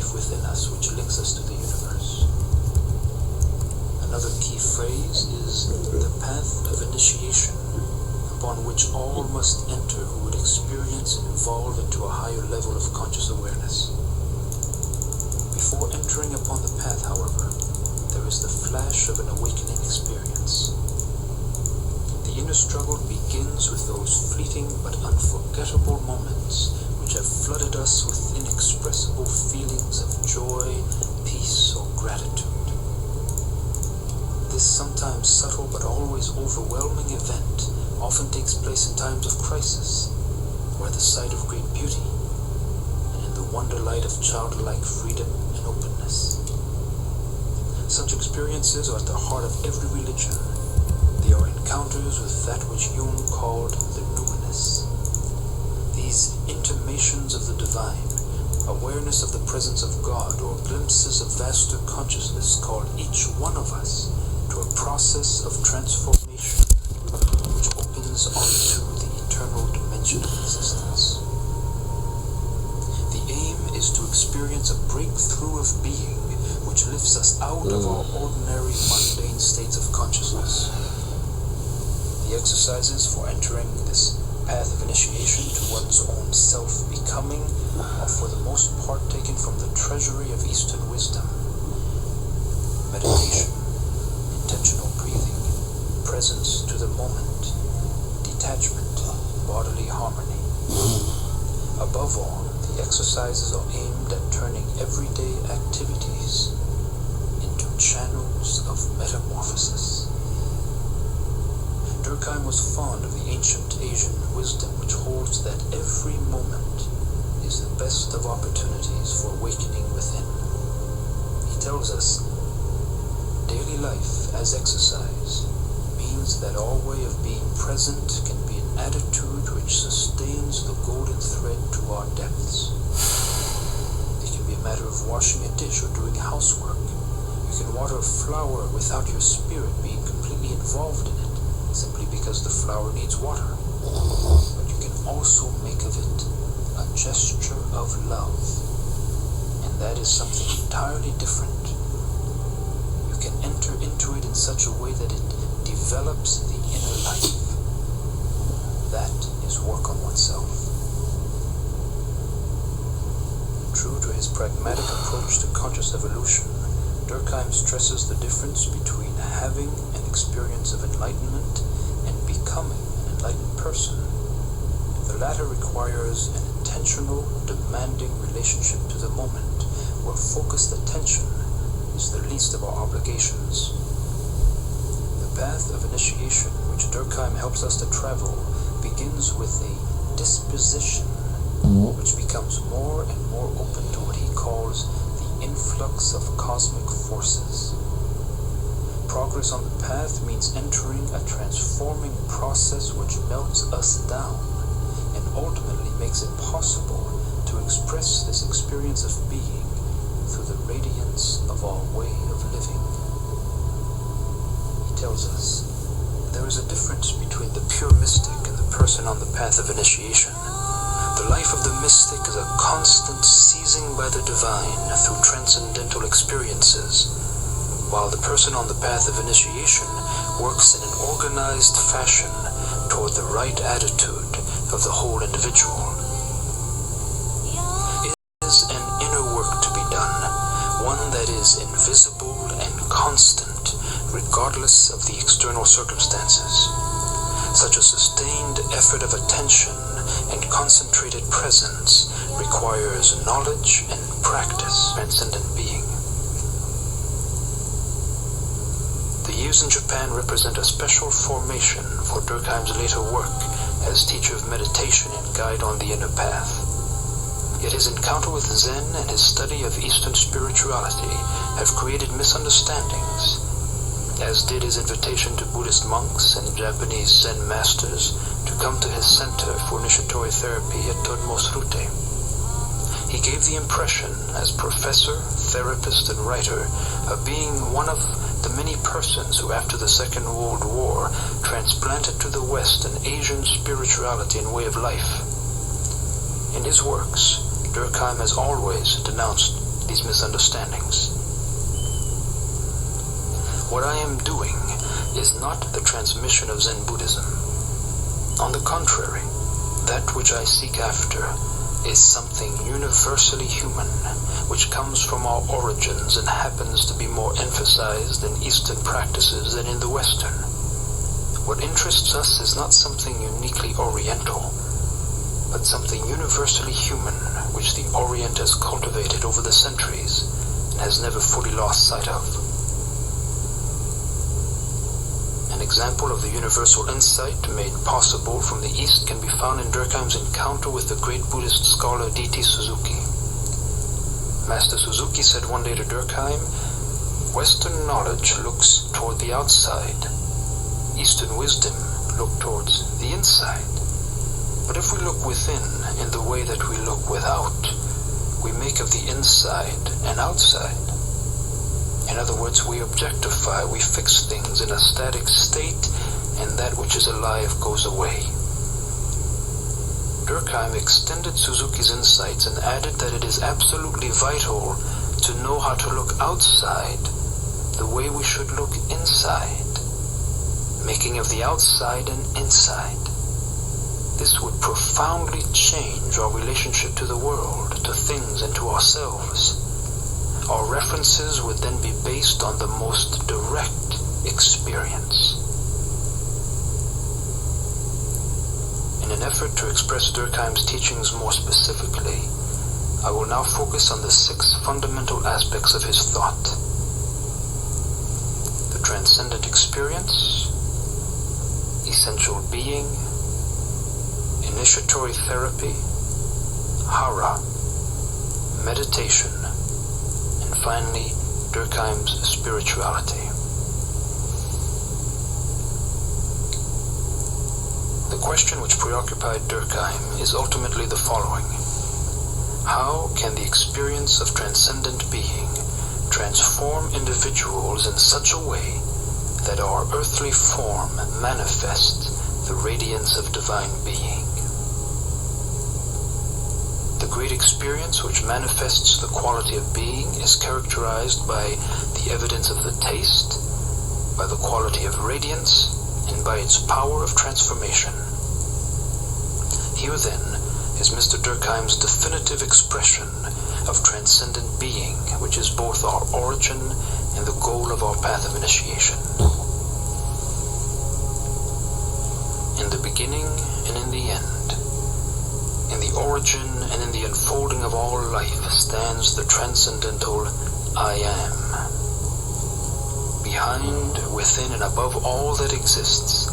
life within us which links us to the universe. Another key phrase is the path of initiation, upon which all must enter who would experience and evolve into a higher level of conscious awareness. Before entering upon the path, however, there is the flash of an awakening experience. The inner struggle begins with those fleeting but unforgettable moments which have flooded us with inexpressible feelings of joy, peace, or gratitude. This sometimes subtle but always overwhelming event often takes place in times of crisis, or at the sight of great beauty, and in the wonderlight of childlike freedom and openness. Such experiences are at the heart of every religion. They are encounters with that which Jung called the numinous. These intimations of the divine, awareness of the presence of God, or glimpses of vaster consciousness call each one of us to a process of transformation which opens onto the eternal dimension of existence. The aim is to experience a breakthrough of being which lifts us out of our ordinary mundane states of consciousness. The exercises for entering this path of initiation to one's own self-becoming are for the most part taken from the treasury of Eastern wisdom. Meditation, intentional breathing, presence to the moment, detachment, bodily harmony. Above all, the exercises are aimed at turning everyday activities into channels of metamorphosis. Durkheim was fond of the ancient Asian wisdom which holds that every moment is the best of opportunities for awakening within. He tells us, daily life as exercise means that our way of being present can be an attitude which sustains the golden thread to our depths. It can be a matter of washing a dish or doing housework. You can water a flower without your spirit being completely involved in it, simply because the flower needs water. But you can also make of it a gesture of love, and that is something entirely different. You can enter into it in such a way that it develops the inner life. That is work on oneself. True to his pragmatic approach to conscious evolution, Durkheim stresses the difference between having an experience of enlightenment and becoming an enlightened person. The latter requires an intentional, demanding relationship to the moment, where focused attention is the least of our obligations. The path of initiation, which Durkheim helps us to travel, begins with a disposition, which becomes more and more open to what he calls the influx of cosmic forces. Progress on the path means entering a transforming process which melts us down and ultimately makes it possible to express this experience of being through the radiance of our way of living. He tells us, there is a difference between the pure mystic and the person on the path of initiation. The life of the mystic is a constant seizing by the divine through transcendental experiences, while the person on the path of initiation works in an organized fashion toward the right attitude of the whole individual. It is an inner work to be done, one that is invisible and constant, regardless of the external circumstances. Such a sustained effort of attention and concentrated presence requires knowledge and practice, transcendent being. The years in Japan represent a special formation for Durkheim's later work as teacher of meditation and guide on the inner path. Yet his encounter with Zen and his study of Eastern spirituality have created misunderstandings, as did his invitation to Buddhist monks and Japanese Zen masters to come to his center for initiatory therapy at Todmos Rute. He gave the impression, as professor, therapist, and writer, of being one of the many persons who, after the Second World War, transplanted to the West an Asian spirituality and way of life. In his works, Durkheim has always denounced these misunderstandings. What I am doing is not the transmission of Zen Buddhism. On the contrary, that which I seek after is something universally human, which comes from our origins and happens to be more emphasized in Eastern practices than in the Western. What interests us is not something uniquely Oriental, but something universally human, which the Orient has cultivated over the centuries and has never fully lost sight of. An example of the universal insight made possible from the East can be found in Durkheim's encounter with the great Buddhist scholar D.T. Suzuki. Master Suzuki said one day to Durkheim, "Western knowledge looks toward the outside. Eastern wisdom looks towards the inside. But if we look within in the way that we look without, we make of the inside an outside. In other words, we objectify, we fix things in a static state, and that which is alive goes away." Durkheim extended Suzuki's insights and added that it is absolutely vital to know how to look outside the way we should look inside, making of the outside an inside. This would profoundly change our relationship to the world, to things, and to ourselves. Our references would then be based on the most direct experience. In an effort to express Durkheim's teachings more specifically, I will now focus on the 6 fundamental aspects of his thought: the transcendent experience, essential being, initiatory therapy, hara, meditation, and finally, Durkheim's spirituality. The question which preoccupied Durkheim is ultimately the following: how can the experience of transcendent being transform individuals in such a way that our earthly form manifests the radiance of divine being? The great experience which manifests the quality of being is characterized by the evidence of the taste, by the quality of radiance, and by its power of transformation. Here then is Mr. Durkheim's definitive expression of transcendent being, which is both our origin and the goal of our path of initiation. In the beginning and in the end, in the origin and in the unfolding of all life stands the transcendental I Am. Behind, within, and above all that exists,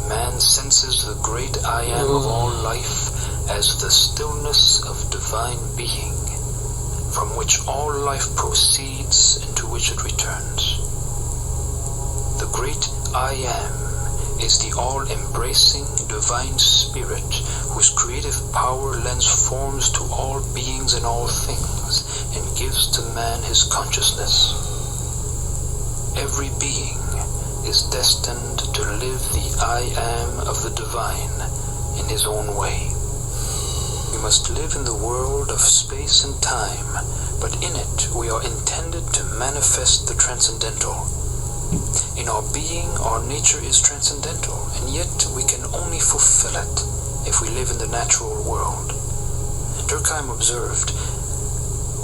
man senses the great I Am of all life as the stillness of divine being, from which all life proceeds and to which it returns. The great I Am is the all-embracing divine spirit whose creative power lends forms to all beings and all things and gives to man his consciousness. Every being is destined to live the I Am of the divine in his own way. We must live in the world of space and time, but in it we are intended to manifest the transcendental. In our being, our nature is transcendental, and yet we can only fulfill it if we live in the natural world. Durkheim observed,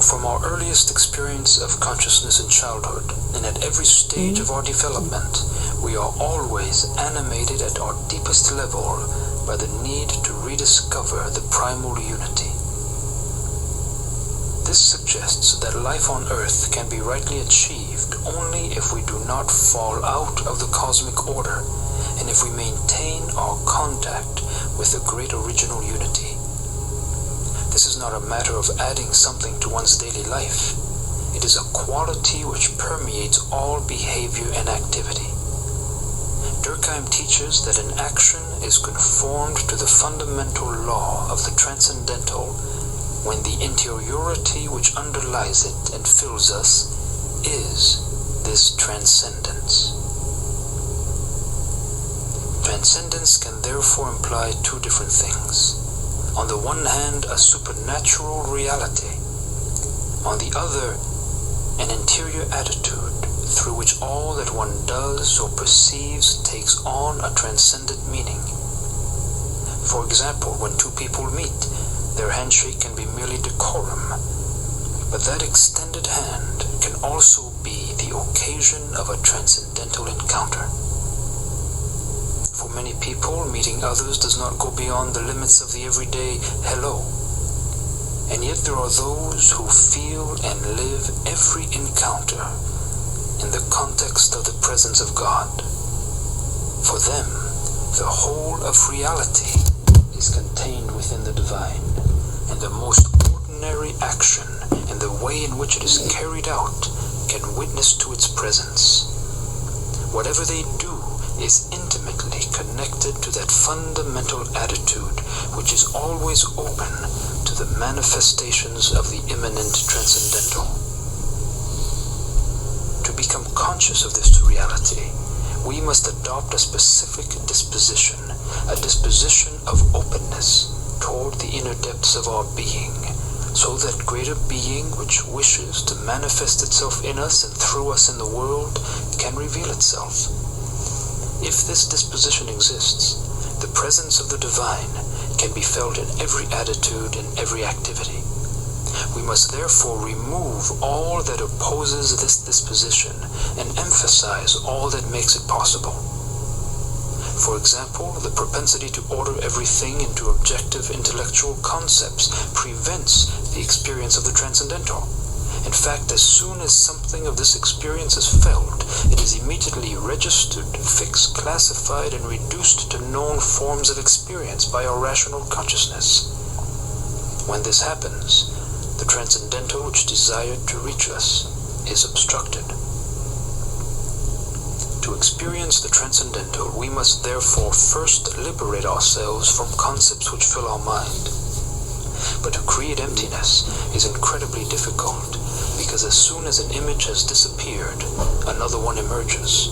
from our earliest experience of consciousness in childhood, and at every stage of our development, we are always animated at our deepest level by the need to rediscover the primal unity. This suggests that life on Earth can be rightly achieved only if we do not fall out of the cosmic order, and if we maintain our contact with the great original unity. This is not a matter of adding something to one's daily life. It is a quality which permeates all behavior and activity. Durkheim teaches that an action is conformed to the fundamental law of the transcendental when the interiority which underlies it and fills us is this transcendence. Transcendence can therefore imply 2 different things. On the one hand, a supernatural reality. On the other, an interior attitude through which all that one does or perceives takes on a transcendent meaning. For example, when two people meet, their handshake can be merely decorum, but that extended hand can also be the occasion of a transcendental encounter. For many people, meeting others does not go beyond the limits of the everyday hello. And yet there are those who feel and live every encounter in the context of the presence of God. For them, the whole of reality is contained within the divine, and the most ordinary action and the way in which it is carried out can witness to its presence. Whatever they do is intimately connected to that fundamental attitude which is always open to the manifestations of the immanent transcendental. To become conscious of this reality, we must adopt a specific disposition, a disposition of openness toward the inner depths of our being, so that greater being which wishes to manifest itself in us and through us in the world can reveal itself. If this disposition exists, the presence of the divine can be felt in every attitude and every activity. We must therefore remove all that opposes this disposition and emphasize all that makes it possible. For example, the propensity to order everything into objective intellectual concepts prevents the experience of the transcendental. In fact, as soon as something of this experience is felt, it is immediately registered, fixed, classified, and reduced to known forms of experience by our rational consciousness. When this happens, the transcendental which desired to reach us is obstructed. To experience the transcendental, we must therefore first liberate ourselves from concepts which fill our mind. But to create emptiness is incredibly difficult, because as soon as an image has disappeared, another one emerges.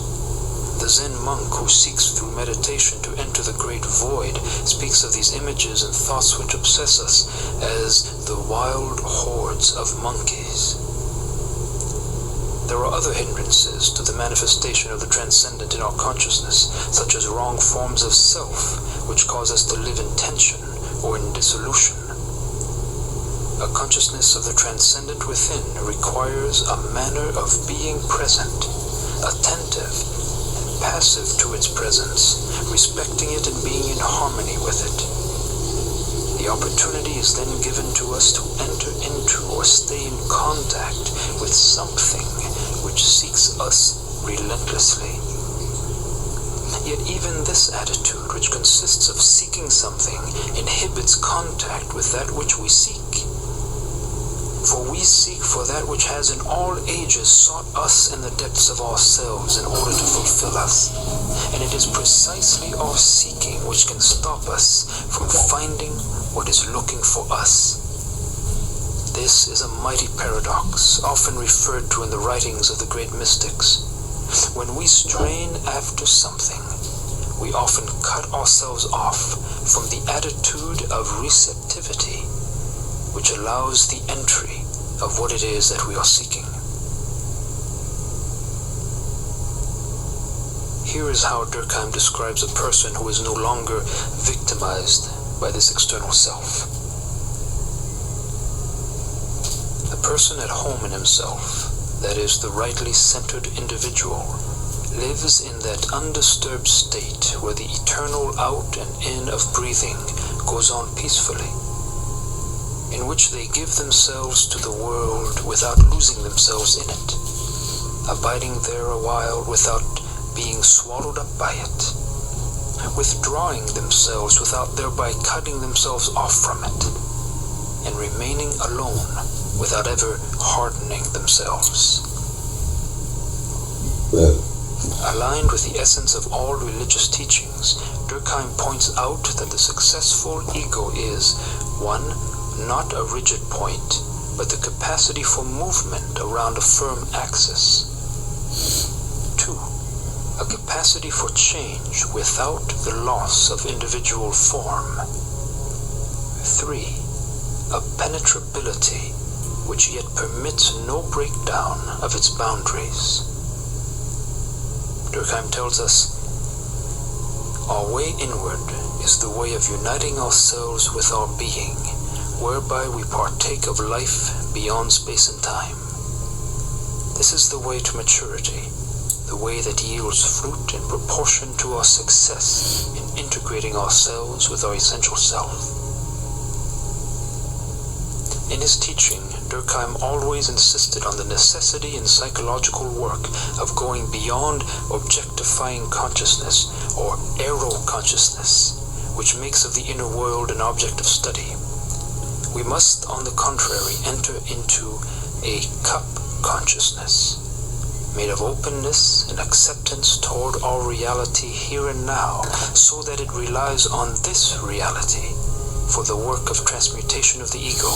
The Zen monk who seeks through meditation to enter the great void speaks of these images and thoughts which obsess us as the wild hordes of monkeys. There are other hindrances to the manifestation of the transcendent in our consciousness, such as wrong forms of self, which cause us to live in tension or in dissolution. A consciousness of the transcendent within requires a manner of being present, attentive and passive to its presence, respecting it and being in harmony with it. The opportunity is then given to us to enter into or stay in contact with something which seeks us relentlessly. Yet even this attitude, which consists of seeking something, inhibits contact with that which we seek. For we seek for that which has in all ages sought us in the depths of ourselves in order to fulfill us. And it is precisely our seeking which can stop us from finding what is looking for us. This is a mighty paradox, often referred to in the writings of the great mystics. When we strain after something, we often cut ourselves off from the attitude of receptivity, which allows the entry of what it is that we are seeking. Here is how Durkheim describes a person who is no longer victimized by this external self. The person at home in himself, that is, the rightly centered individual, lives in that undisturbed state where the eternal out and in of breathing goes on peacefully, in which they give themselves to the world without losing themselves in it, abiding there a while without being swallowed up by it, withdrawing themselves without thereby cutting themselves off from it, and remaining alone without ever hardening themselves. Aligned with the essence of all religious teachings, Durkheim points out that the successful ego is 1. Not a rigid point, but the capacity for movement around a firm axis. 2. A capacity for change without the loss of individual form. 3. A penetrability which yet permits no breakdown of its boundaries. Durkheim tells us, our way inward is the way of uniting ourselves with our being, whereby we partake of life beyond space and time. This is the way to maturity, the way that yields fruit in proportion to our success in integrating ourselves with our essential self. In his teaching, Durkheim always insisted on the necessity in psychological work of going beyond objectifying consciousness or ero-consciousness, which makes of the inner world an object of study. We must, on the contrary, enter into a cup consciousness, made of openness and acceptance toward our reality here and now, so that it relies on this reality for the work of transmutation of the ego,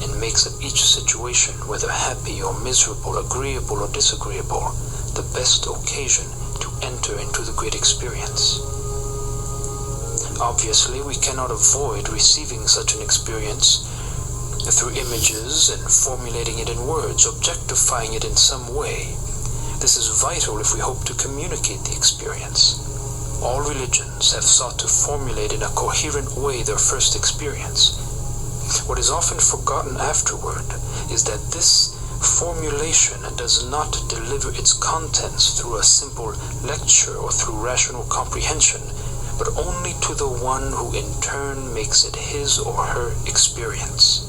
and makes of each situation, whether happy or miserable, agreeable or disagreeable, the best occasion to enter into the great experience. Obviously, we cannot avoid receiving such an experience through images and formulating it in words, objectifying it in some way. This is vital if we hope to communicate the experience. All religions have sought to formulate in a coherent way their first experience. What is often forgotten afterward is that this formulation does not deliver its contents through a simple lecture or through rational comprehension, but only to the one who in turn makes it his or her experience.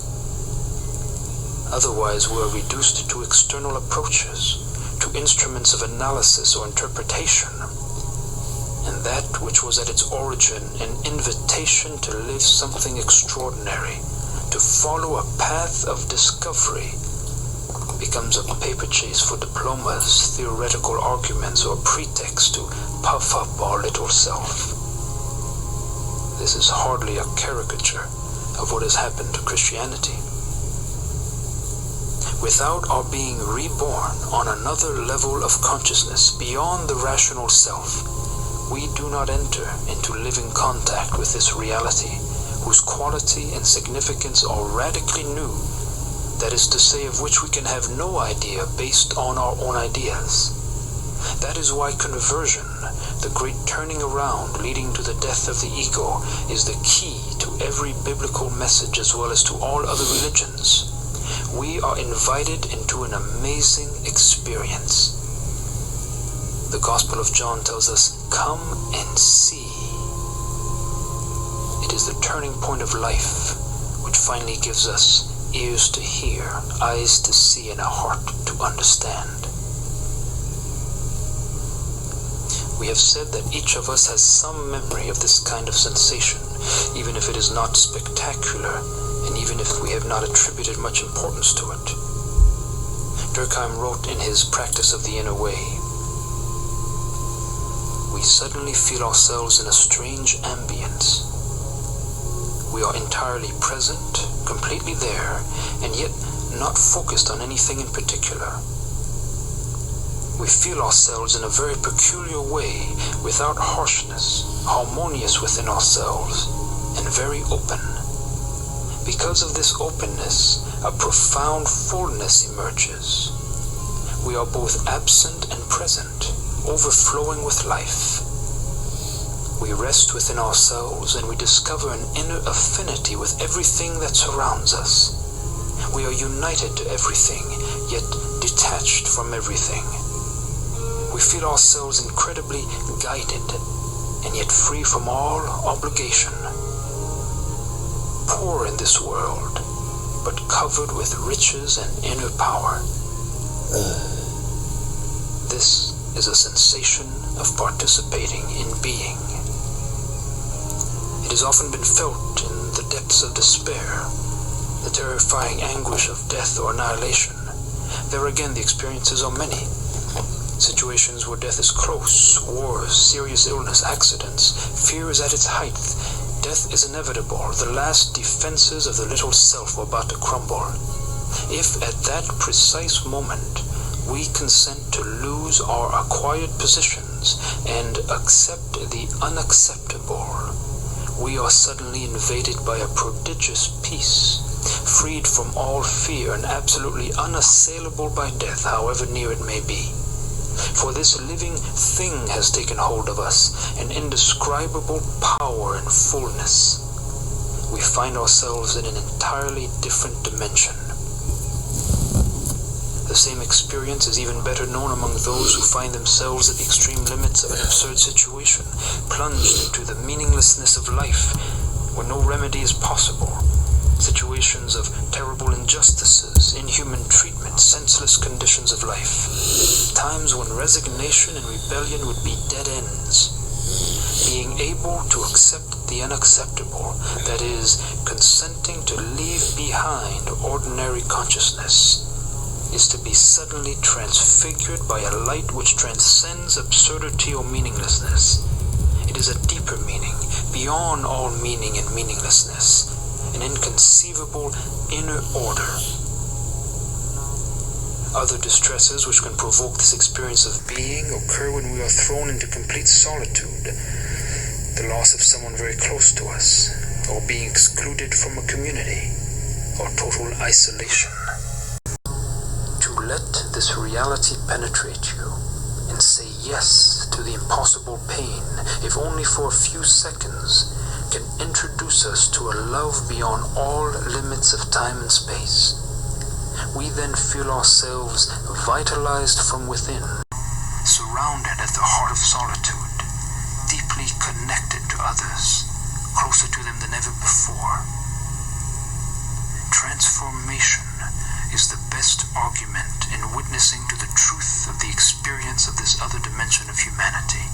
Otherwise, we are reduced to external approaches, to instruments of analysis or interpretation, and that which was at its origin an invitation to live something extraordinary, to follow a path of discovery, becomes a paper chase for diplomas, theoretical arguments, or pretext to puff up our little self. This is hardly a caricature of what has happened to Christianity. Without our being reborn on another level of consciousness beyond the rational self, we do not enter into living contact with this reality, whose quality and significance are radically new, that is to say, of which we can have no idea based on our own ideas. That is why conversion, the great turning around leading to the death of the ego, is the key to every biblical message as well as to all other religions. We are invited into an amazing experience. The Gospel of John tells us, "Come and see." It is the turning point of life, which finally gives us ears to hear, eyes to see, and a heart to understand. We have said that each of us has some memory of this kind of sensation, even if it is not spectacular, and even if we have not attributed much importance to it. Durkheim wrote in his Practice of the Inner Way, "We suddenly feel ourselves in a strange ambience. We are entirely present, completely there, and yet not focused on anything in particular. We feel ourselves in a very peculiar way, without harshness, harmonious within ourselves, and very open. Because of this openness, a profound fullness emerges. We are both absent and present, overflowing with life. We rest within ourselves, and we discover an inner affinity with everything that surrounds us. We are united to everything, yet detached from everything. We feel ourselves incredibly guided, and yet free from all obligation. Poor in this world, but covered with riches and inner power. This is a sensation of participating in being. It has often been felt in the depths of despair, the terrifying anguish of death or annihilation. There again, the experiences are many. Situations where death is close, wars, serious illness, accidents, fear is at its height. Death is inevitable. The last defenses of the little self are about to crumble. If at that precise moment we consent to lose our acquired positions and accept the unacceptable, we are suddenly invaded by a prodigious peace, freed from all fear and absolutely unassailable by death, however near it may be. For this living thing has taken hold of us, an indescribable power and fullness. We find ourselves in an entirely different dimension. The same experience is even better known among those who find themselves at the extreme limits of an absurd situation, plunged into the meaninglessness of life, where no remedy is possible. Situations of terrible injustices, inhuman treatment, senseless conditions of life. Times when resignation and rebellion would be dead ends. Being able to accept the unacceptable, that is, consenting to leave behind ordinary consciousness, is to be suddenly transfigured by a light which transcends absurdity or meaninglessness. It is a deeper meaning, beyond all meaning and meaninglessness, an inconceivable inner order. Other distresses which can provoke this experience of being occur when we are thrown into complete solitude, the loss of someone very close to us, or being excluded from a community, or total isolation. To let this reality penetrate you and say yes to the impossible pain, if only for a few seconds, can introduce us to a love beyond all limits of time and space. We then feel ourselves vitalized from within, surrounded at the heart of solitude, deeply connected to others, closer to them than ever before. Transformation is the best argument in witnessing to the truth of the experience of this other dimension of humanity.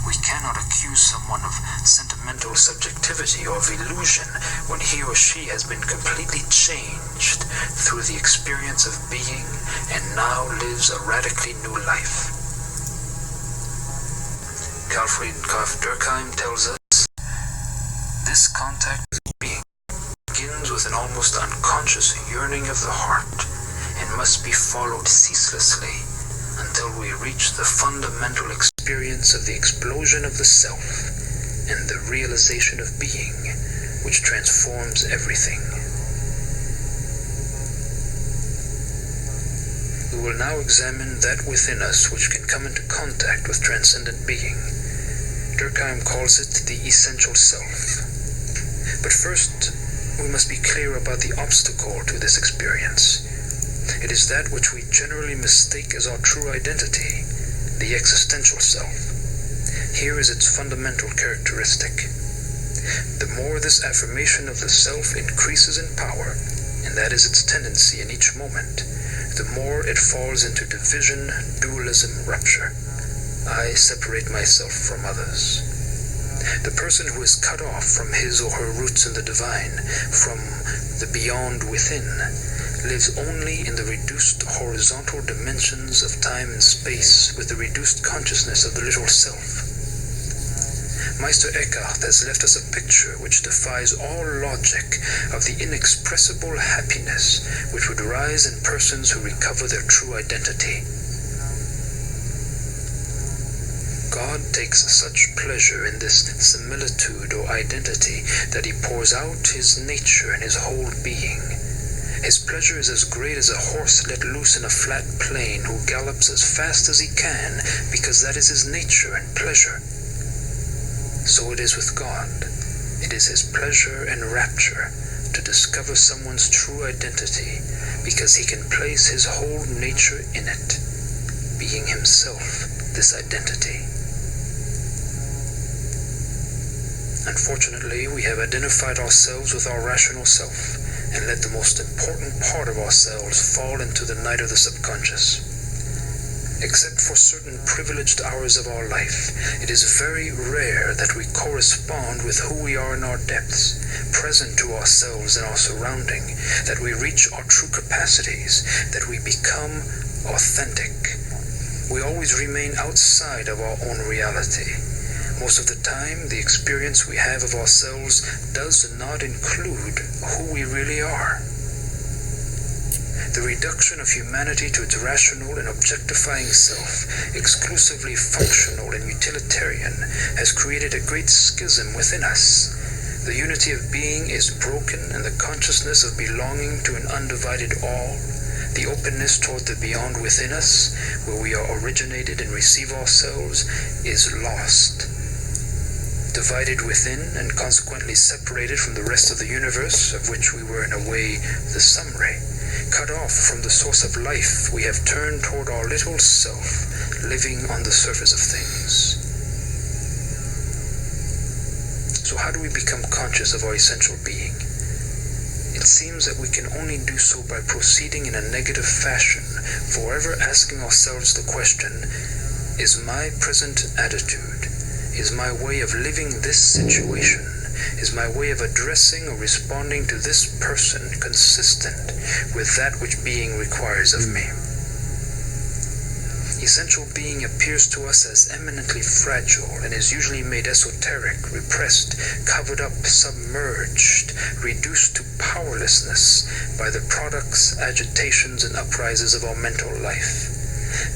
We cannot accuse someone of sentimental subjectivity or of illusion when he or she has been completely changed through the experience of being and now lives a radically new life. Carl Friedrich Durkheim tells us, this contact with being begins with an almost unconscious yearning of the heart and must be followed ceaselessly until we reach the fundamental experience of the explosion of the self and the realization of being, which transforms everything. We will now examine that within us which can come into contact with transcendent being. Durkheim calls it the essential self. But first, we must be clear about the obstacle to this experience. It is that which we generally mistake as our true identity, the existential self. Here is its fundamental characteristic. The more this affirmation of the self increases in power, and that is its tendency in each moment, the more it falls into division, dualism, rupture. I separate myself from others. The person who is cut off from his or her roots in the divine, from the beyond within, lives only in the reduced horizontal dimensions of time and space with the reduced consciousness of the little self. Meister Eckhart has left us a picture which defies all logic of the inexpressible happiness which would arise in persons who recover their true identity. God takes such pleasure in this similitude or identity that he pours out his nature and his whole being. His pleasure is as great as a horse let loose in a flat plain who gallops as fast as he can, because that is his nature and pleasure. So it is with God. It is his pleasure and rapture to discover someone's true identity, because he can place his whole nature in it, being himself this identity. Unfortunately, we have identified ourselves with our rational self, and let the most important part of ourselves fall into the night of the subconscious. Except for certain privileged hours of our life, it is very rare that we correspond with who we are in our depths, present to ourselves and our surrounding, that we reach our true capacities, that we become authentic. We always remain outside of our own reality. Most of the time, the experience we have of ourselves does not include who we really are. The reduction of humanity to its rational and objectifying self, exclusively functional and utilitarian, has created a great schism within us. The unity of being is broken, and the consciousness of belonging to an undivided all, the openness toward the beyond within us, where we are originated and receive ourselves, is lost. Divided within, and consequently separated from the rest of the universe, of which we were in a way the summary, cut off from the source of life, we have turned toward our little self, living on the surface of things. So how do we become conscious of our essential being? It seems that we can only do so by proceeding in a negative fashion, forever asking ourselves the question, is my present attitude, is my way of living this situation, is my way of addressing or responding to this person consistent with that which being requires of me? Essential being appears to us as eminently fragile and is usually made esoteric, repressed, covered up, submerged, reduced to powerlessness by the products, agitations, and uprises of our mental life.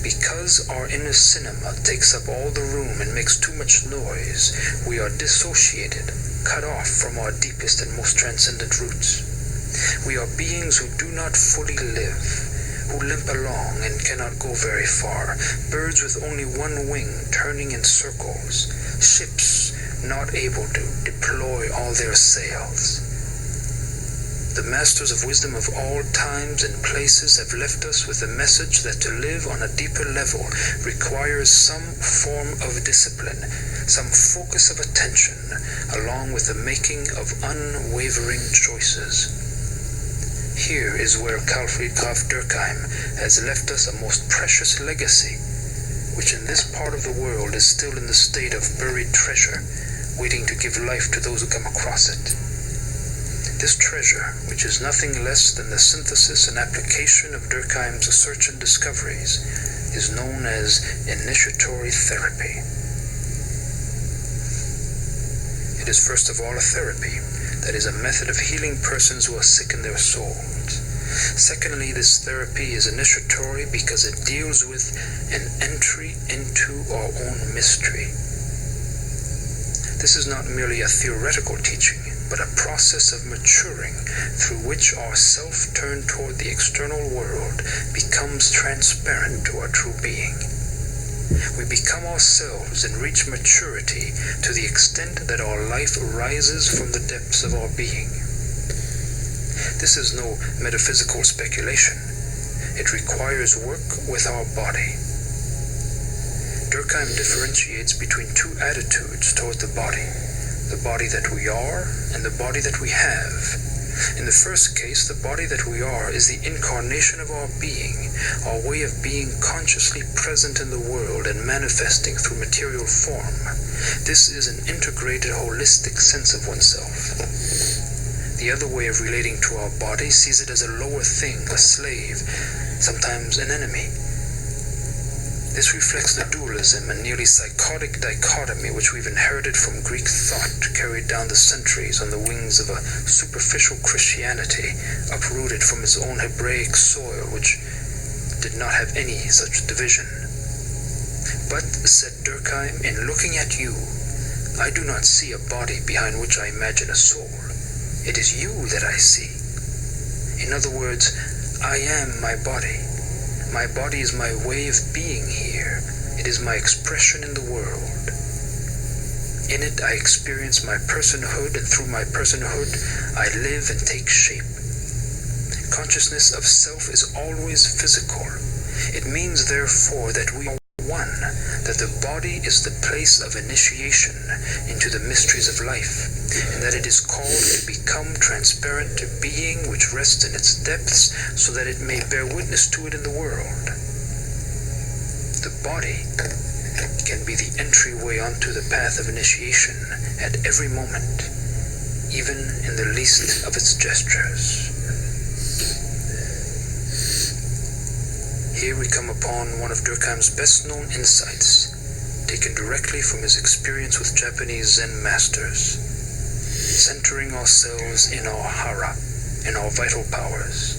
Because our inner cinema takes up all the room and makes too much noise, we are dissociated, cut off from our deepest and most transcendent roots. We are beings who do not fully live, who limp along and cannot go very far, birds with only one wing turning in circles, ships not able to deploy all their sails. The masters of wisdom of all times and places have left us with the message that to live on a deeper level requires some form of discipline, some focus of attention, along with the making of unwavering choices. Here is where Carl Friedrich Graf Durkheim has left us a most precious legacy, which in this part of the world is still in the state of buried treasure, waiting to give life to those who come across it. This treasure, which is nothing less than the synthesis and application of Durkheim's search and discoveries, is known as initiatory therapy. It is first of all a therapy, that is a method of healing persons who are sick in their souls. Secondly, this therapy is initiatory because it deals with an entry into our own mystery. This is not merely a theoretical teaching, but a process of maturing through which our self turned toward the external world becomes transparent to our true being. We become ourselves and reach maturity to the extent that our life rises from the depths of our being. This is no metaphysical speculation. It requires work with our body. Durkheim differentiates between two attitudes toward the body that we are and the body that we have. In the first case, the body that we are is the incarnation of our being, our way of being consciously present in the world and manifesting through material form. This is an integrated, holistic sense of oneself. The other way of relating to our body sees it as a lower thing, a slave, sometimes an enemy. This reflects the dualism and nearly psychotic dichotomy which we've inherited from Greek thought, carried down the centuries on the wings of a superficial Christianity, uprooted from its own Hebraic soil, which did not have any such division. But, said Durkheim, in looking at you, I do not see a body behind which I imagine a soul. It is you that I see. In other words, I am my body. My body is my way of being here. It is my expression in the world. In it I experience my personhood, and through my personhood I live and take shape. Consciousness of self is always physical. It means, therefore, that we are one, that the body is the place of initiation into the mysteries of life, and that it is called to become transparent to being which rests in its depths, so that it may bear witness to it in the world. The body can be the entryway onto the path of initiation at every moment, even in the least of its gestures. Here we come upon one of Durkheim's best-known insights, taken directly from his experience with Japanese Zen masters, centering ourselves in our hara, in our vital powers.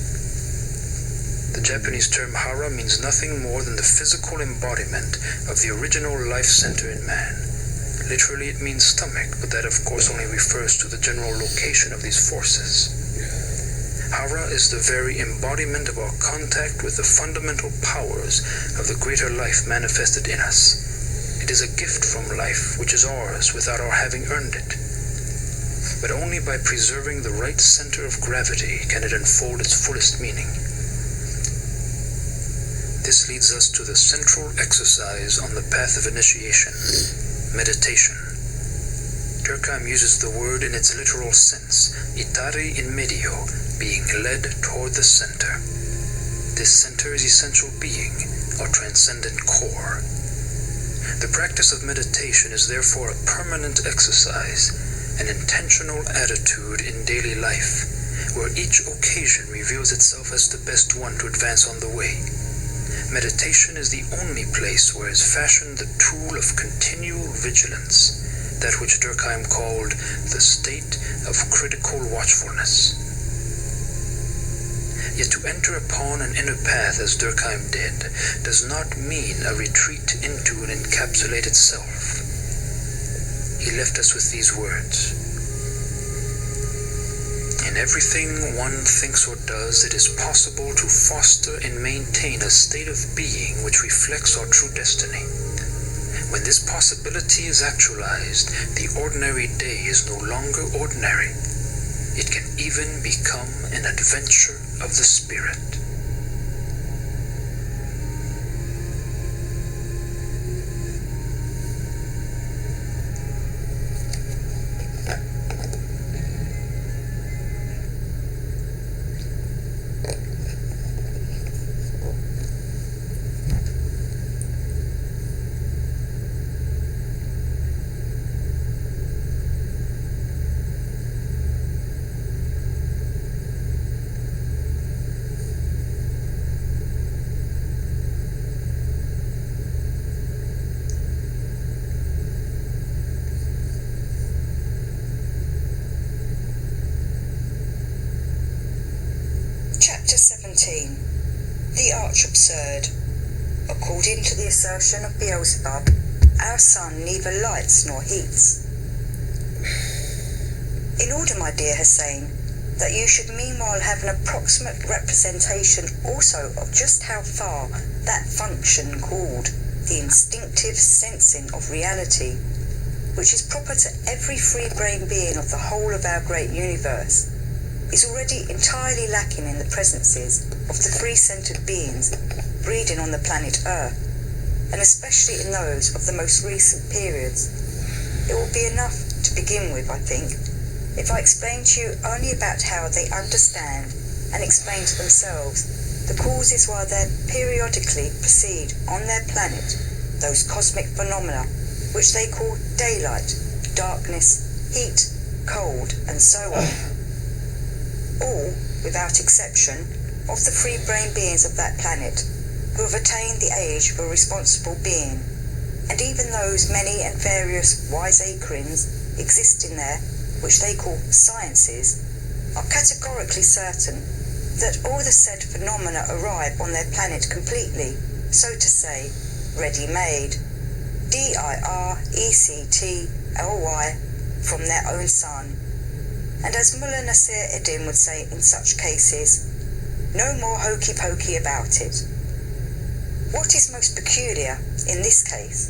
The Japanese term hara means nothing more than the physical embodiment of the original life center in man, Literally it means stomach, but that of course only refers to the general location of these forces. Hara is the very embodiment of our contact with the fundamental powers of the greater life manifested in us. It is a gift from life which is ours without our having earned it. But only by preserving the right center of gravity can it unfold its fullest meaning. This leads us to the central exercise on the path of initiation, meditation. Durkheim uses the word in its literal sense, itare in medio, being led toward the center. This center is essential being, our transcendent core. The practice of meditation is therefore a permanent exercise, an intentional attitude in daily life, where each occasion reveals itself as the best one to advance on the way. Meditation is the only place where is fashioned the tool of continual vigilance, that which Durkheim called the state of critical watchfulness. Yet to enter upon an inner path as Durkheim did does not mean a retreat into an encapsulated self. He left us with these words: "In everything one thinks or does, it is possible to foster and maintain a state of being which reflects our true destiny. When this possibility is actualized, the ordinary day is no longer ordinary. It can even become an adventure of the spirit." Chapter 17. The Arch Absurd. According to the assertion of Beelzebub, our sun neither lights nor heats. In order, my dear Hussein, that you should meanwhile have an approximate representation also of just how far that function called the instinctive sensing of reality, which is proper to every free-brain being of the whole of our great universe, is already entirely lacking in the presences of the free-centered beings breeding on the planet Earth, and especially in those of the most recent periods. It will be enough to begin with, I think, if I explain to you only about how they understand and explain to themselves the causes why they periodically proceed on their planet those cosmic phenomena which they call daylight, darkness, heat, cold, and so on. All, without exception, of the free-brain beings of that planet who have attained the age of a responsible being, and even those many and various wiseacrings existing there, which they call sciences, are categorically certain that all the said phenomena arrive on their planet completely, so to say, ready-made, D-I-R-E-C-T-L-Y, from their own sun. And as Mullah Nasir Eddin would say in such cases, no more hokey-pokey about it. What is most peculiar in this case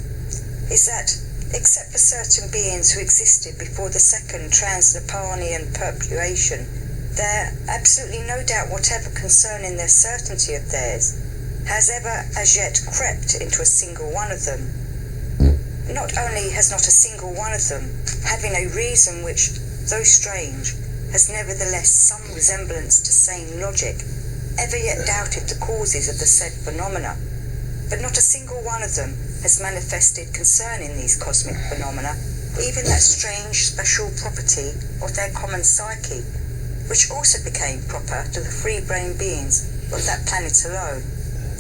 is that, except for certain beings who existed before the second Transnepanian perpetuation, there absolutely no doubt whatever concerning their certainty of theirs has ever as yet crept into a single one of them. Not only has not a single one of them, having a reason which, though strange, has nevertheless some resemblance to sane logic, ever yet doubted the causes of the said phenomena, but not a single one of them has manifested concerning these cosmic phenomena even that strange special property of their common psyche, which also became proper to the free-brain beings of that planet alone,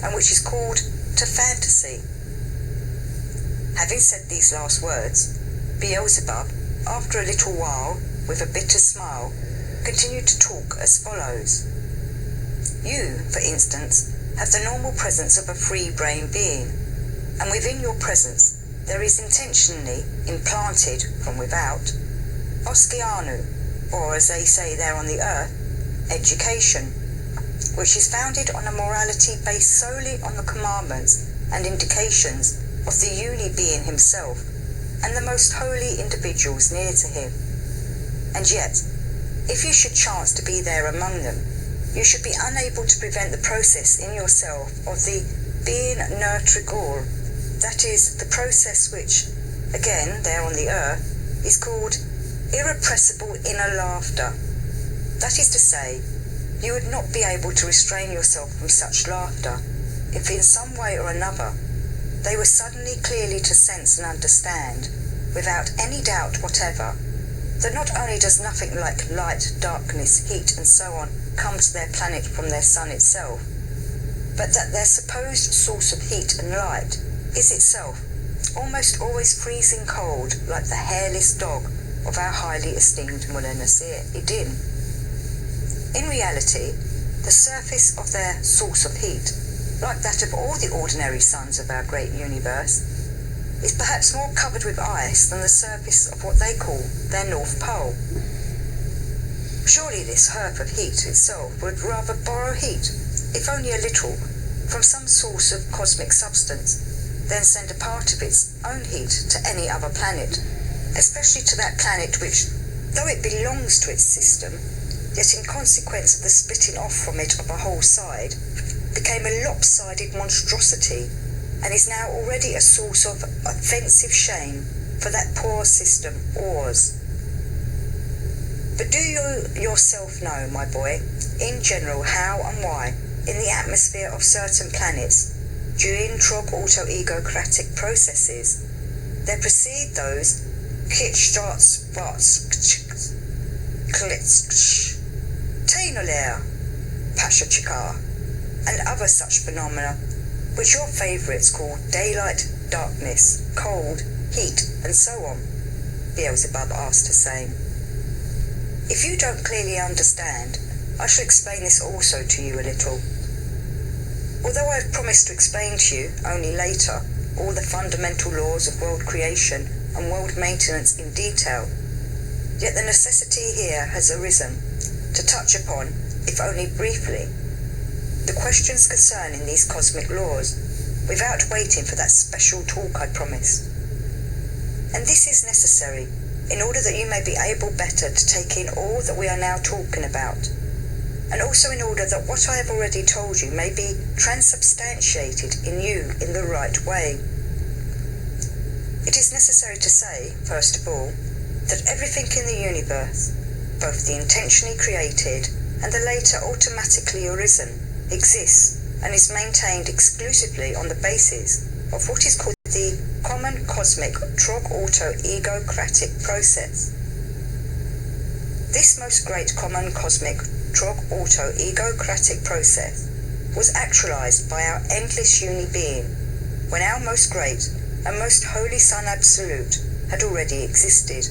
and which is called to fantasy. Having said these last words, Beelzebub, after a little while, with a bitter smile, continued to talk as follows. You, for instance, have the normal presence of a free-brain being, and within your presence there is intentionally implanted from without Oskianu, or as they say there on the earth, education, which is founded on a morality based solely on the commandments and indications of the uni-being himself and the most holy individuals near to him. And yet, if you should chance to be there among them, you should be unable to prevent the process in yourself of the being nurturing all, that is, the process which, again there on the earth, is called irrepressible inner laughter. That is to say, you would not be able to restrain yourself from such laughter if in some way or another they were suddenly clearly to sense and understand, without any doubt whatever, that not only does nothing like light, darkness, heat and so on come to their planet from their sun itself, but that their supposed source of heat and light is itself almost always freezing cold, like the hairless dog of our highly esteemed Mullah Nasir Eddin. In reality, the surface of their source of heat, like that of all the ordinary suns of our great universe, is perhaps more covered with ice than the surface of what they call their North Pole. Surely this herb of heat itself would rather borrow heat, if only a little, from some source of cosmic substance, than send a part of its own heat to any other planet, especially to that planet which, though it belongs to its system, yet in consequence of the splitting off from it of a whole side, became a lopsided monstrosity, and is now already a source of offensive shame for that poor system, ours. But do you yourself know, my boy, in general how and why, in the atmosphere of certain planets, during trog-auto-egocratic processes, there proceed those Tainolea, Pashachikar, and other such phenomena, which your favourites call daylight, darkness, cold, heat, and so on? Beelzebub asked Hussein. If you don't clearly understand, I shall explain this also to you a little. Although I have promised to explain to you, only later, all the fundamental laws of world creation and world maintenance in detail, yet the necessity here has arisen to touch upon, if only briefly, the questions concerning these cosmic laws, without waiting for that special talk I promised. And this is necessary, in order that you may be able better to take in all that we are now talking about, and also in order that what I have already told you may be transubstantiated in you in the right way. It is necessary to say, first of all, that everything in the universe, both the intentionally created and the later automatically arisen, exists and is maintained exclusively on the basis of what is called the common cosmic trog-auto-egocratic process. This most great common cosmic trog-auto-egocratic process was actualized by our endless uni-being when our most great and most holy Son Absolute had already existed,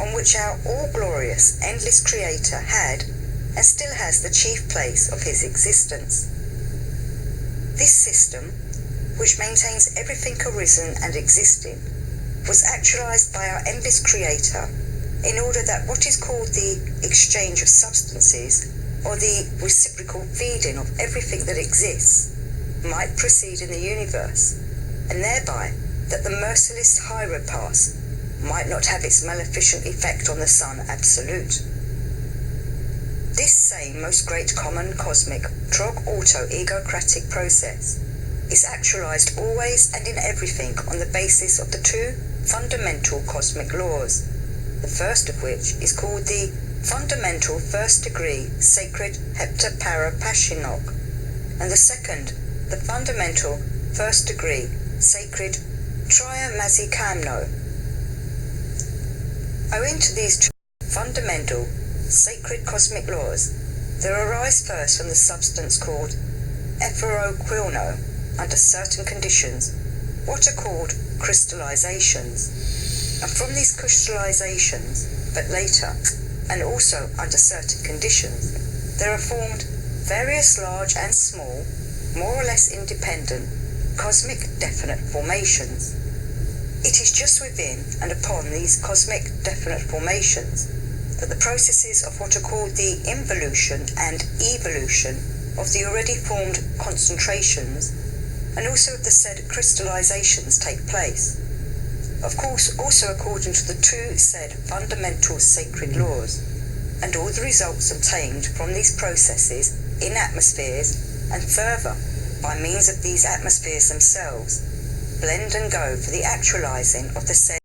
on which our all-glorious, endless Creator had and still has the chief place of his existence. This system, which maintains everything arisen and existing, was actualized by our endless Creator in order that what is called the exchange of substances, or the reciprocal feeding of everything that exists, might proceed in the universe, and thereby that the merciless Hieropass might not have its maleficent effect on the Son Absolute. This same most great common cosmic trog-auto-egocratic process is actualized always and in everything on the basis of the two fundamental cosmic laws, the first of which is called the fundamental first degree sacred heptaparapashinok, and the second, the fundamental first degree sacred triamazikamno. Owing to these two fundamental sacred cosmic laws, there arise first from the substance called epheroquilno, under certain conditions, what are called crystallizations, and from these crystallizations, but later, and also under certain conditions, there are formed various large and small, more or less independent, cosmic definite formations. It is just within and upon these cosmic definite formations that the processes of what are called the involution and evolution of the already formed concentrations and also of the said crystallizations take place. Of course, also according to the two said fundamental sacred laws, and all the results obtained from these processes in atmospheres and further by means of these atmospheres themselves blend and go for the actualizing of the said